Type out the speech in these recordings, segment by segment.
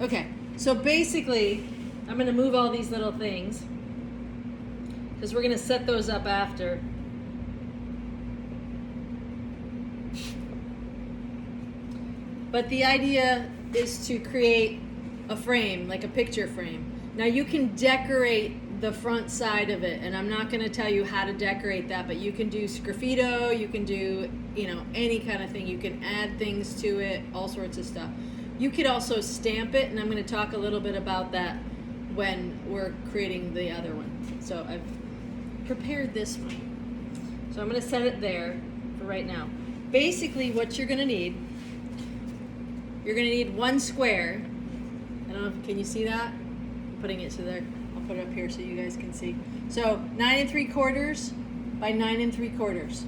Okay, so basically, I'm gonna move all these little things because we're gonna set those up after. But the idea is to create a frame, like a picture frame. Now you can decorate the front side of it, and I'm not gonna tell you how to decorate that, but you can do sgraffito, you can do, any kind of thing. You can add things to it, all sorts of stuff. You could also stamp it, and I'm gonna talk a little bit about that when we're creating the other one. So I've prepared this one. So I'm gonna set it there for right now. Basically what you're gonna need, you're gonna need one square. I don't know can you see that? I'm putting it so there. I'll put it up here so you guys can see. So 9 3/4 by 9 3/4.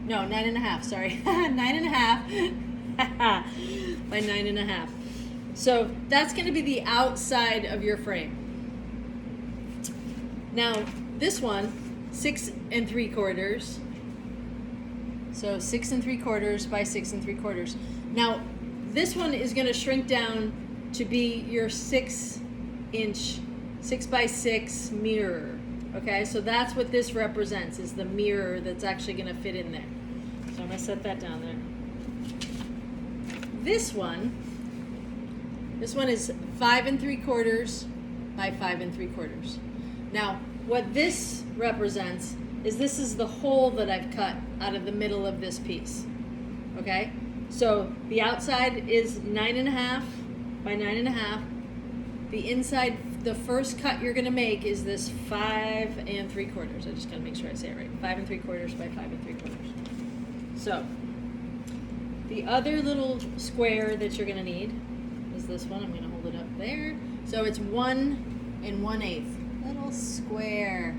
No, 9.5, sorry. 9.5 by 9.5. So that's gonna be the outside of your frame. Now this one, 6 3/4. So 6 3/4 by 6 3/4. Now this one is going to shrink down to be your 6-inch 6 by 6 mirror. Okay, so that's what this represents, is the mirror that's actually going to fit in there. So I'm going to set that down there. This one is 5 3/4 by 5 3/4. Now what this represents is this is the hole that I've cut out of the middle of this piece. Okay, so the outside is 9.5 by 9.5. The inside, the first cut you're gonna make is this 5 3/4. I just gotta make sure I say it right. 5 3/4 by 5 3/4. So the other little square that you're gonna need is this one. I'm gonna hold it up there. So it's 1 1/8. Little square.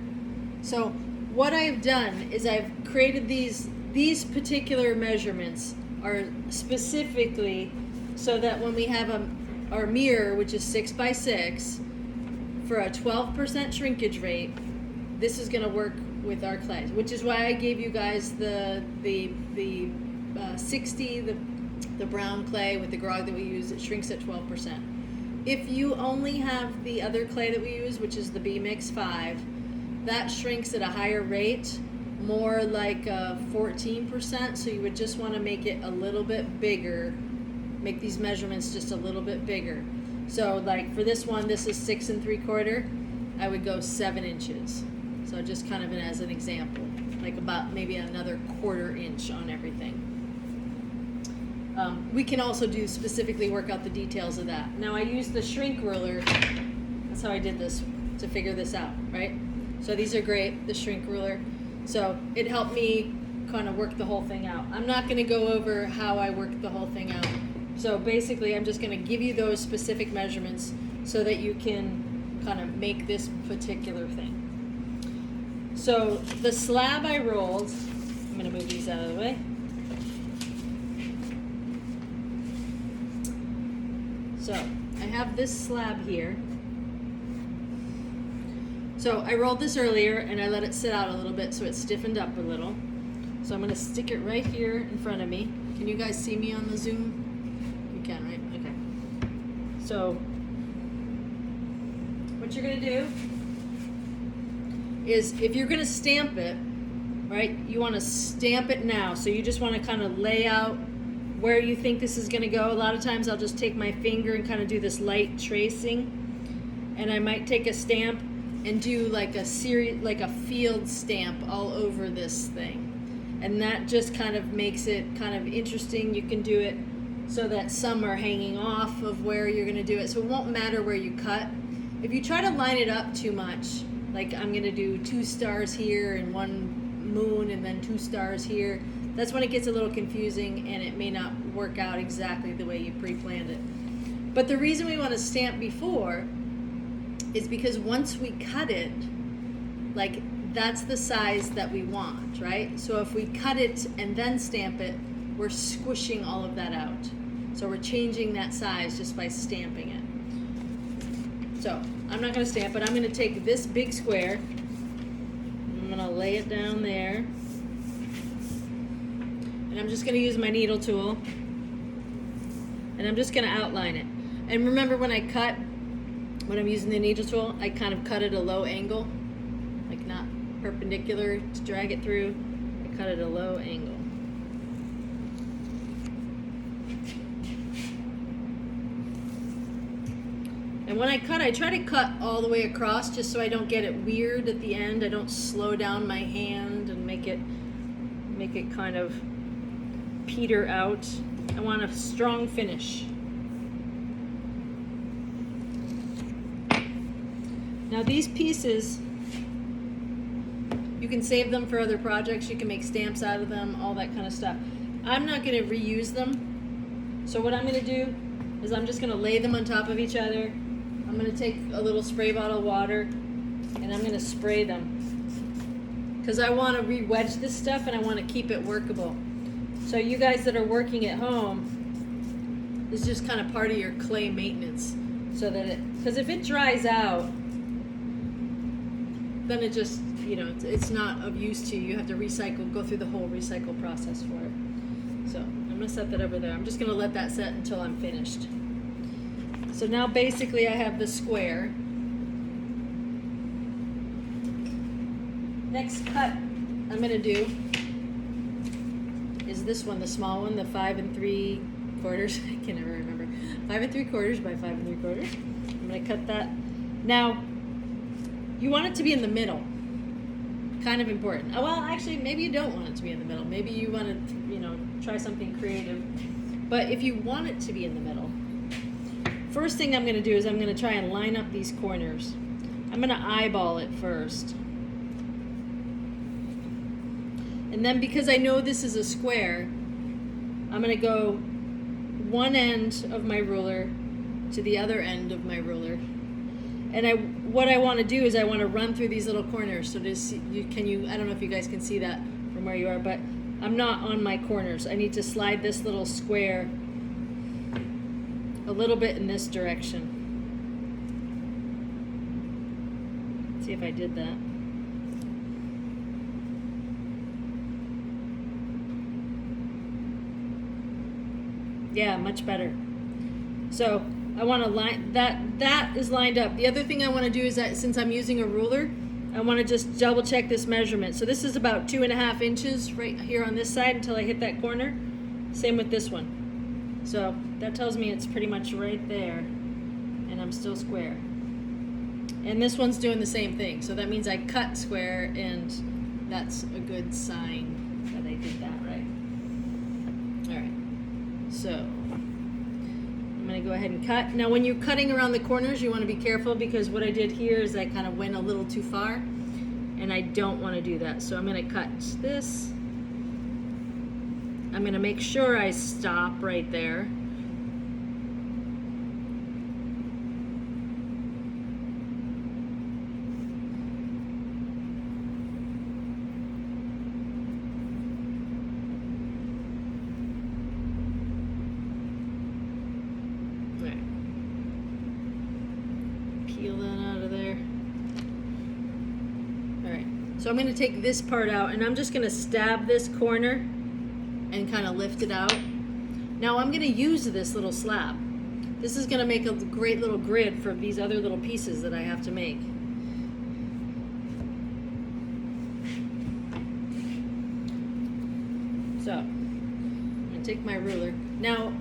So what I've done is I've created these particular measurements are specifically so that when we have our mirror, which is 6 by 6, for a 12% shrinkage rate, this is going to work with our clay, which is why I gave you guys the 60, the brown clay with the grog that we use. It shrinks at 12%. If you only have the other clay that we use, which is the B Mix 5, that shrinks at a higher rate, more like 14%, so you would just want to make it a little bit bigger, make these measurements just a little bit bigger. So like for this one, this is 6 3/4, I would go 7 inches. So just kind of as an example, like about maybe another 1/4 inch on everything. We can also do specifically work out the details of that. Now I used the shrink ruler, that's how I did this, to figure this out, right? So these are great, the shrink ruler. So it helped me kind of work the whole thing out. I'm not going to go over how I worked the whole thing out. So basically I'm just going to give you those specific measurements so that you can kind of make this particular thing. So the slab I rolled, I'm going to move these out of the way. So I have this slab here. So I rolled this earlier and I let it sit out a little bit so it stiffened up a little. So I'm going to stick it right here in front of me. Can you guys see me on the Zoom? You can, right? Okay. So what you're going to do is, if you're going to stamp it, right, you want to stamp it now. So you just want to kind of lay out where you think this is going to go. A lot of times I'll just take my finger and kind of do this light tracing, and I might take a stamp and do like a field stamp all over this thing, and that just kind of makes it kind of interesting. You can do it so that some are hanging off of where you're going to do it, so it won't matter where you cut. If you try to line it up too much, like I'm going to do 2 stars here and 1 moon and then 2 stars here, that's when it gets a little confusing and it may not work out exactly the way you pre-planned it. But the reason we want to stamp before is because once we cut it, like that's the size that we want, right? So if we cut it and then stamp it, we're squishing all of that out. So we're changing that size just by stamping it. So I'm not going to stamp it. I'm going to take this big square, I'm going to lay it down there, and I'm just going to use my needle tool, and I'm just going to outline it. And remember when I cut, when I'm using the needle tool, I kind of cut at a low angle, like not perpendicular to drag it through. I cut at a low angle. And when I cut, I try to cut all the way across just so I don't get it weird at the end. I don't slow down my hand and make it kind of peter out. I want a strong finish. Now these pieces, you can save them for other projects. You can make stamps out of them, all that kind of stuff. I'm not going to reuse them. So what I'm going to do is I'm just going to lay them on top of each other. I'm going to take a little spray bottle of water and I'm going to spray them. Because I want to re-wedge this stuff and I want to keep it workable. So you guys that are working at home, this is just kind of part of your clay maintenance. So that it, because if it dries out, then it just, you know, it's not of use to you. You have to recycle, go through the whole recycle process for it. So I'm going to set that over there. I'm just going to let that set until I'm finished. So now basically I have the square. Next cut I'm going to do is this one, the small one, the 5 3/4. I can never remember. 5 3/4 by 5 3/4. I'm going to cut that. Now, you want it to be in the middle. Kind of important. Well, actually, maybe you don't want it to be in the middle. Maybe you want to, you know, try something creative. But if you want it to be in the middle, first thing I'm going to do is I'm going to try and line up these corners. I'm going to eyeball it first. And then because I know this is a square, I'm going to go one end of my ruler to the other end of my ruler. And what I want to do is I want to run through these little corners. So this, I don't know if you guys can see that from where you are, but I'm not on my corners. I need to slide this little square a little bit in this direction. Let's see if I did that. Yeah, much better. So I want to line that is lined up. The other thing I want to do is that since I'm using a ruler, I want to just double check this measurement. So this is about 2.5 inches right here on this side until I hit that corner. Same with this one. So that tells me it's pretty much right there, and I'm still square. And this one's doing the same thing. So that means I cut square, and that's a good sign that I did that right. All right. So I'm going to go ahead and cut. Now when you're cutting around the corners, you want to be careful because what I did here is I kind of went a little too far, and I don't want to do that. So I'm going to cut this. I'm going to make sure I stop right there. Peel that out of there. Alright, so I'm going to take this part out and I'm just going to stab this corner and kind of lift it out. Now I'm going to use this little slab. This is going to make a great little grid for these other little pieces that I have to make. So, I'm going to take my ruler. Now,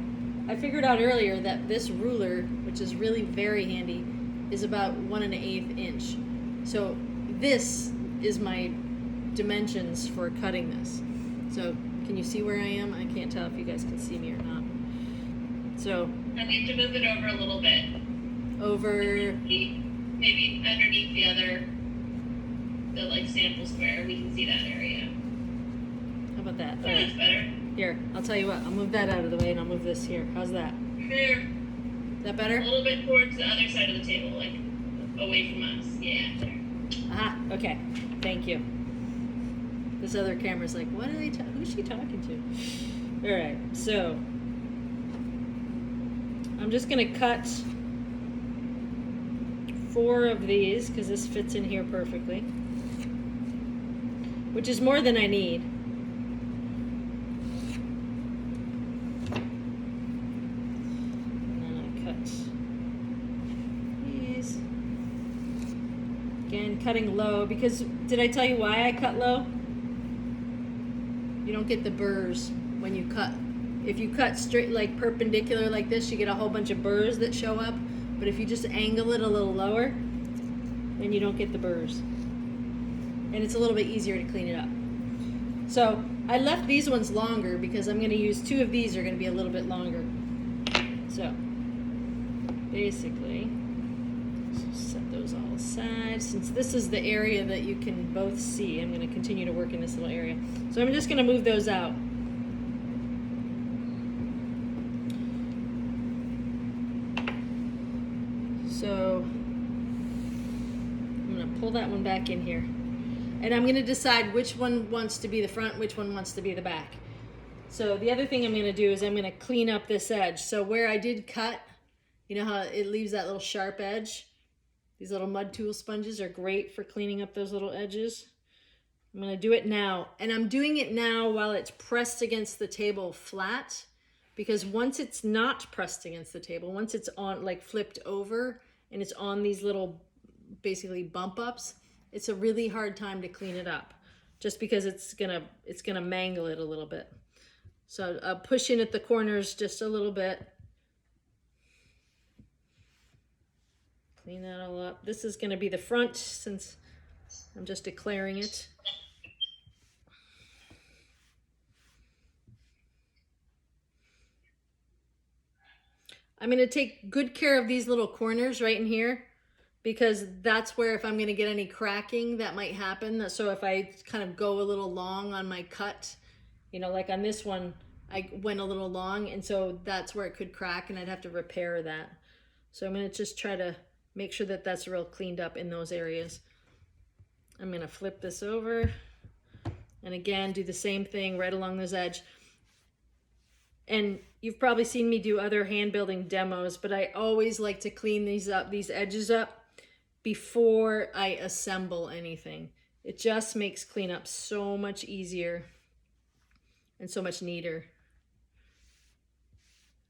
I figured out earlier that this ruler, which is really very handy, is about 1 1/8 inch. So this is my dimensions for cutting this. So can you see where I am? I can't tell if you guys can see me or not. So I need to move it over a little bit. Over maybe underneath the like sample square, we can see that area. How about that? Yeah, that's better. Here, I'll tell you what, I'll move that out of the way and I'll move this here. How's that? There. Is that better? A little bit towards the other side of the table, like away from us. Yeah, there. Aha, okay. Thank you. This other camera's like, what are they who's she talking to? Alright, so I'm just gonna cut 4 of these because this fits in here perfectly, which is more than I need. And then I cut Again, cutting low, because did I tell you why I cut low? You don't get the burrs when you cut. If you cut straight, like perpendicular like this, you get a whole bunch of burrs that show up. But if you just angle it a little lower, then you don't get the burrs. And it's a little bit easier to clean it up. So I left these ones longer because I'm gonna use 2 of these are gonna be a little bit longer. So basically, set those all aside. Since this is the area that you can both see, I'm gonna continue to work in this little area. So I'm just gonna move those out. So I'm gonna pull that one back in here. And I'm gonna decide which one wants to be the front, which one wants to be the back. So the other thing I'm gonna do is I'm gonna clean up this edge. So where I did cut, you know how it leaves that little sharp edge? These little mud tool sponges are great for cleaning up those little edges. I'm gonna do it now. And I'm doing it now while it's pressed against the table flat, because once it's not pressed against the table, once it's on, like flipped over and it's on these little basically bump ups, it's a really hard time to clean it up, just because it's gonna mangle it a little bit. So I'll push in at the corners just a little bit. Clean that all up. This is gonna be the front since I'm just declaring it. I'm gonna take good care of these little corners right in here, because that's where, if I'm gonna get any cracking, that might happen. So if I kind of go a little long on my cut, you know, like on this one, I went a little long, and so that's where it could crack and I'd have to repair that. So I'm gonna just try to make sure that that's real cleaned up in those areas. I'm gonna flip this over and again, do the same thing right along this edge. And you've probably seen me do other hand building demos, but I always like to clean these up, these edges up, before I assemble anything. It just makes cleanup so much easier and so much neater.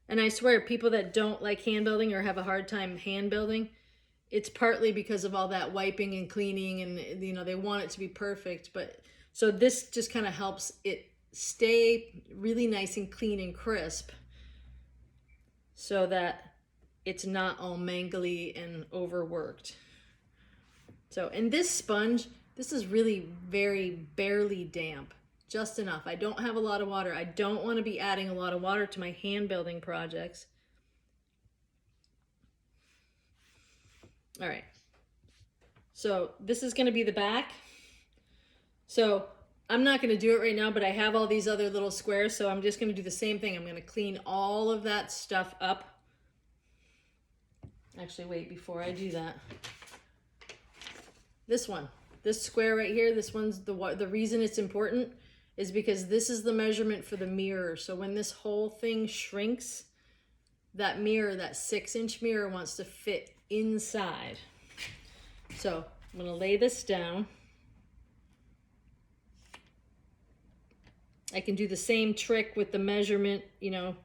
And I swear, people that don't like hand building or have a hard time hand building, it's partly because of all that wiping and cleaning, and you know, they want it to be perfect. But so this just kind of helps it stay really nice and clean and crisp, so that it's not all mangly and overworked. So, and this sponge, this is really very barely damp, just enough. I don't have a lot of water. I don't want to be adding a lot of water to my hand building projects. All right, so this is going to be the back. So I'm not going to do it right now, but I have all these other little squares, so I'm just going to do the same thing. I'm going to clean all of that stuff up. Actually, wait, before I do that, this one, this square right here, this one's the reason it's important is because this is the measurement for the mirror. So when this whole thing shrinks, that mirror, that 6-inch mirror, wants to fit inside. So I'm going to lay this down. I can do the same trick with the measurement, you know,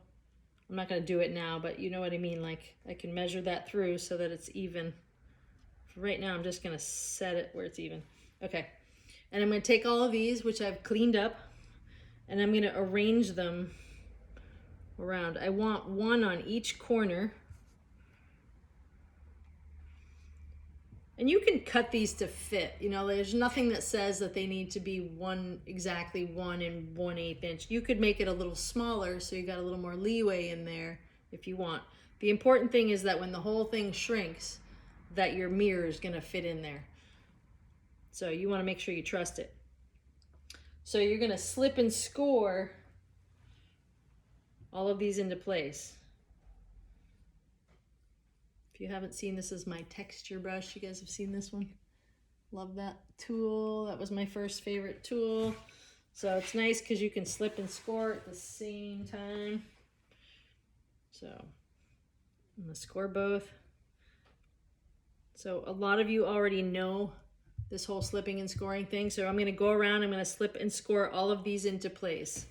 I'm not going to do it now, but you know what I mean. Like I can measure that through so that it's even. For right now, I'm just going to set it where it's even. Okay. And I'm going to take all of these, which I've cleaned up, and I'm going to arrange them around. I want one on each corner. And you can cut these to fit, you know, there's nothing that says that they need to be exactly 1 1/8 inch. You could make it a little smaller, so you got a little more leeway in there if you want. The important thing is that when the whole thing shrinks, that your mirror is gonna fit in there. So you wanna make sure you trust it. So you're gonna slip and score all of these into place. If you haven't seen, this is my texture brush. You guys have seen this one? Love that tool. That was my first favorite tool. So it's nice because you can slip and score at the same time. So I'm gonna score both. So a lot of you already know this whole slipping and scoring thing. So I'm gonna go around, I'm gonna slip and score all of these into place.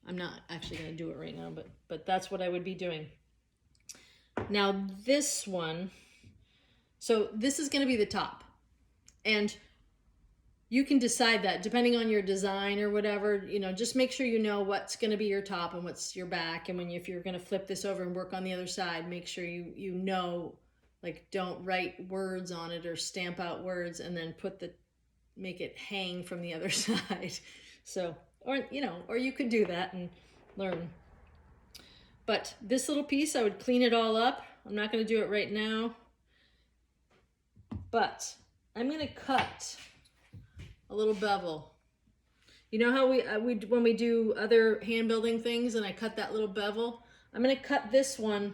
I'm not actually gonna do it right now, but that's what I would be doing. Now this one, so this is gonna be the top. And you can decide that depending on your design or whatever, you know, just make sure you know what's going to be your top and what's your back. And if you're going to flip this over and work on the other side, make sure you know, like, don't write words on it or stamp out words and then make it hang from the other side. So, or, you know, or you could do that and learn. But this little piece, I would clean it all up. I'm not going to do it right now, but I'm going to cut a little bevel. You know how we when we do other hand building things and I cut that little bevel? I'm going to cut this one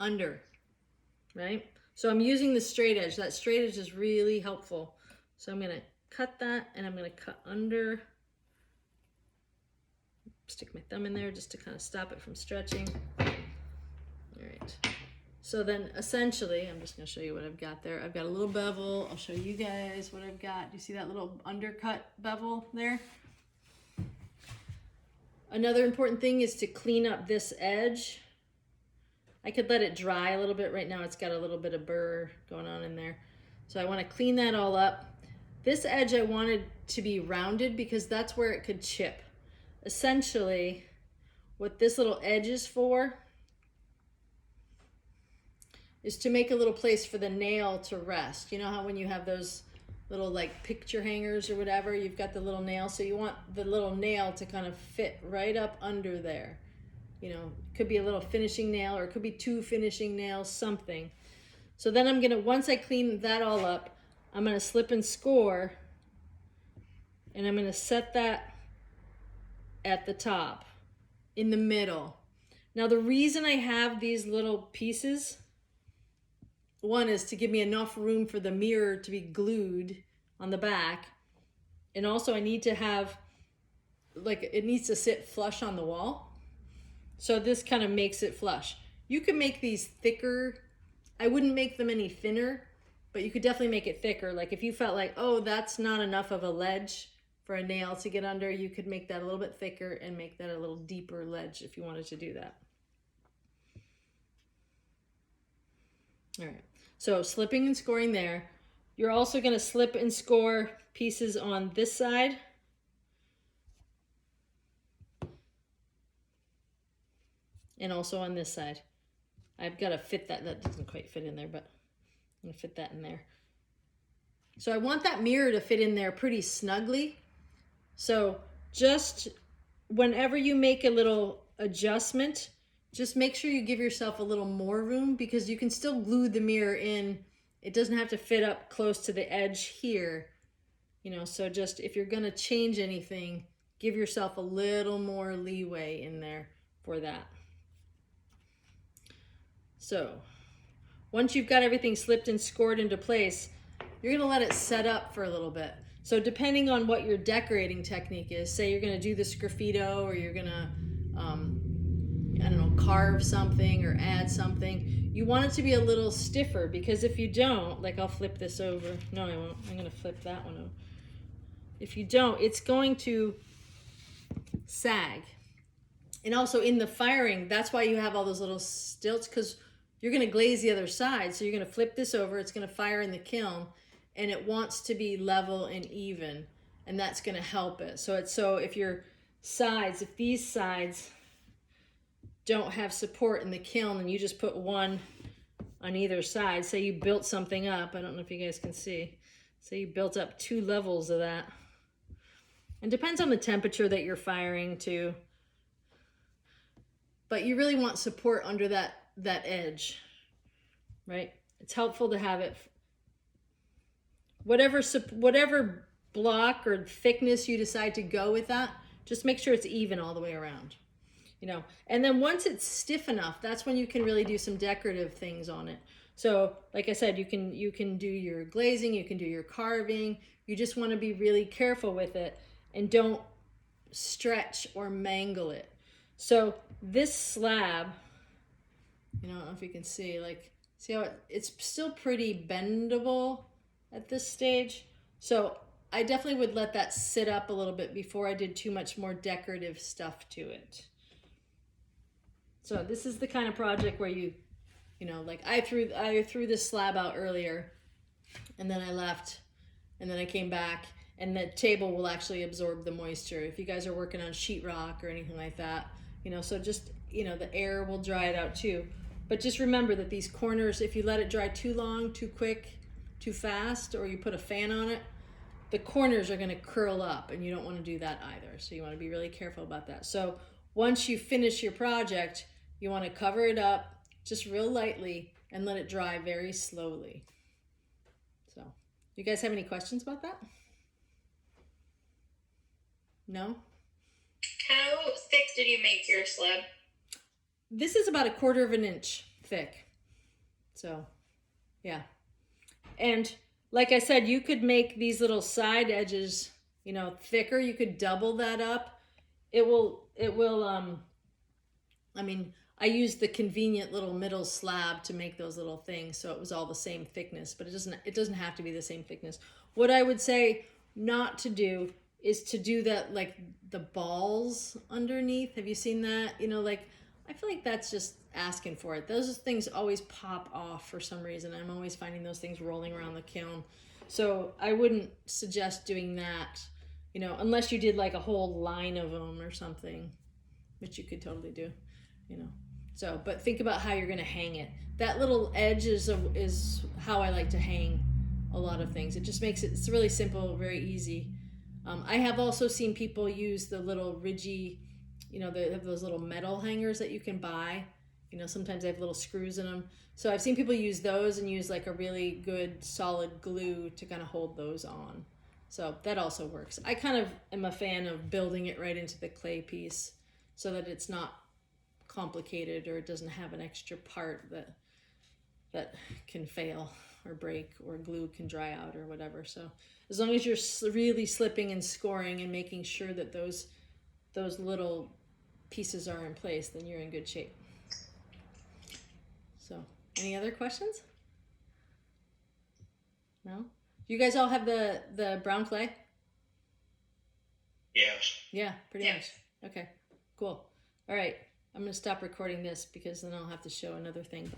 under, right? So I'm using the straight edge. That straight edge is really helpful. So I'm going to cut that and I'm going to cut under. Stick my thumb in there just to kind of stop it from stretching. All right. So then essentially, I'm just going to show you what I've got there. I've got a little bevel. I'll show you guys what I've got. Do you see that little undercut bevel there? Another important thing is to clean up this edge. I could let it dry a little bit. Right now it's got a little bit of burr going on in there. So I want to clean that all up. This edge I wanted to be rounded because that's where it could chip. Essentially, what this little edge is for is to make a little place for the nail to rest. You know how when you have those little like picture hangers or whatever, you've got the little nail, so you want the little nail to kind of fit right up under there. You know, it could be a little finishing nail or it could be two finishing nails, something. So then I'm gonna, once I clean that all up, I'm gonna slip and score and I'm gonna set that at the top, in the middle. Now the reason I have these little pieces, one is to give me enough room for the mirror to be glued on the back. And also I need to have, like, it needs to sit flush on the wall. So this kind of makes it flush. You can make these thicker. I wouldn't make them any thinner, but you could definitely make it thicker. Like if you felt like, oh, that's not enough of a ledge for a nail to get under, you could make that a little bit thicker and make that a little deeper ledge if you wanted to do that. All right, so slipping and scoring there. You're also going to slip and score pieces on this side. And also on this side. I've got to fit that. That doesn't quite fit in there, but I'm going to fit that in there. So I want that mirror to fit in there pretty snugly. So just whenever you make a little adjustment, just make sure you give yourself a little more room because you can still glue the mirror in. It doesn't have to fit up close to the edge here. You know, so just if you're going to change anything, give yourself a little more leeway in there for that. So once you've got everything slipped and scored into place, you're going to let it set up for a little bit. So depending on what your decorating technique is, say you're going to do this graffito or you're going to, I don't know, carve something or add something, you want it to be a little stiffer because if you don't, like I'll flip this over. No, I won't. I'm going to flip that one over. If you don't, it's going to sag. And also in the firing, that's why you have all those little stilts because you're going to glaze the other side. So you're going to flip this over. It's going to fire in the kiln and it wants to be level and even. And that's going to help it. So if your sides, if these sides don't have support in the kiln and you just put one on either side, say you built something up. I don't know if you guys can see. Say you built up 2 levels of that. And depends on the temperature that you're firing to. But you really want support under that edge, right? It's helpful to have it, whatever block or thickness you decide to go with that, just make sure it's even all the way around, you know? And then once it's stiff enough, that's when you can really do some decorative things on it. So like I said, you can do your glazing, you can do your carving. You just want to be really careful with it and don't stretch or mangle it. So this slab, you know, I don't know if you can see, like, see how it's still pretty bendable at this stage. So I definitely would let that sit up a little bit before I did too much more decorative stuff to it. So this is the kind of project where you know, like I threw this slab out earlier and then I left, and then I came back, and the table will actually absorb the moisture. If you guys are working on sheetrock or anything like that, so just, the air will dry it out too. But just remember that these corners, if you let it dry too long, too quick, too fast, or you put a fan on it, the corners are going to curl up, and you don't want to do that either. So you want to be really careful about that. So once you finish your project, you want to cover it up just real lightly and let it dry very slowly. So, you guys have any questions about that? No? How thick did you make your slab? This is about 1/4 of an inch thick. So, yeah. And like I said, you could make these little side edges, thicker. You could double that up. It will, I used the convenient little middle slab to make those little things, so it was all the same thickness, but it doesn't have to be the same thickness. What I would say not to do is to do that, like the balls underneath. Have you seen that? I feel like that's just asking for it. Those things always pop off for some reason. I'm always finding those things rolling around the kiln. So I wouldn't suggest doing that, unless you did like a whole line of them or something, which you could totally do, So, but think about how you're going to hang it. That little edge is how I like to hang a lot of things. It just makes it's really simple, very easy. I have also seen people use the little ridgy, they have those little metal hangers that you can buy. Sometimes they have little screws in them. So I've seen people use those and use like a really good solid glue to kind of hold those on. So that also works. I kind of am a fan of building it right into the clay piece so that it's not complicated, or it doesn't have an extra part that can fail or break, or glue can dry out or whatever. So as long as you're really slipping and scoring and making sure that those little pieces are in place, then you're in good shape. So, any other questions? No? You guys all have the brown clay? Yes. Yeah, pretty Yeah. much. Okay, cool. All right, I'm going to stop recording this because then I'll have to show another thing.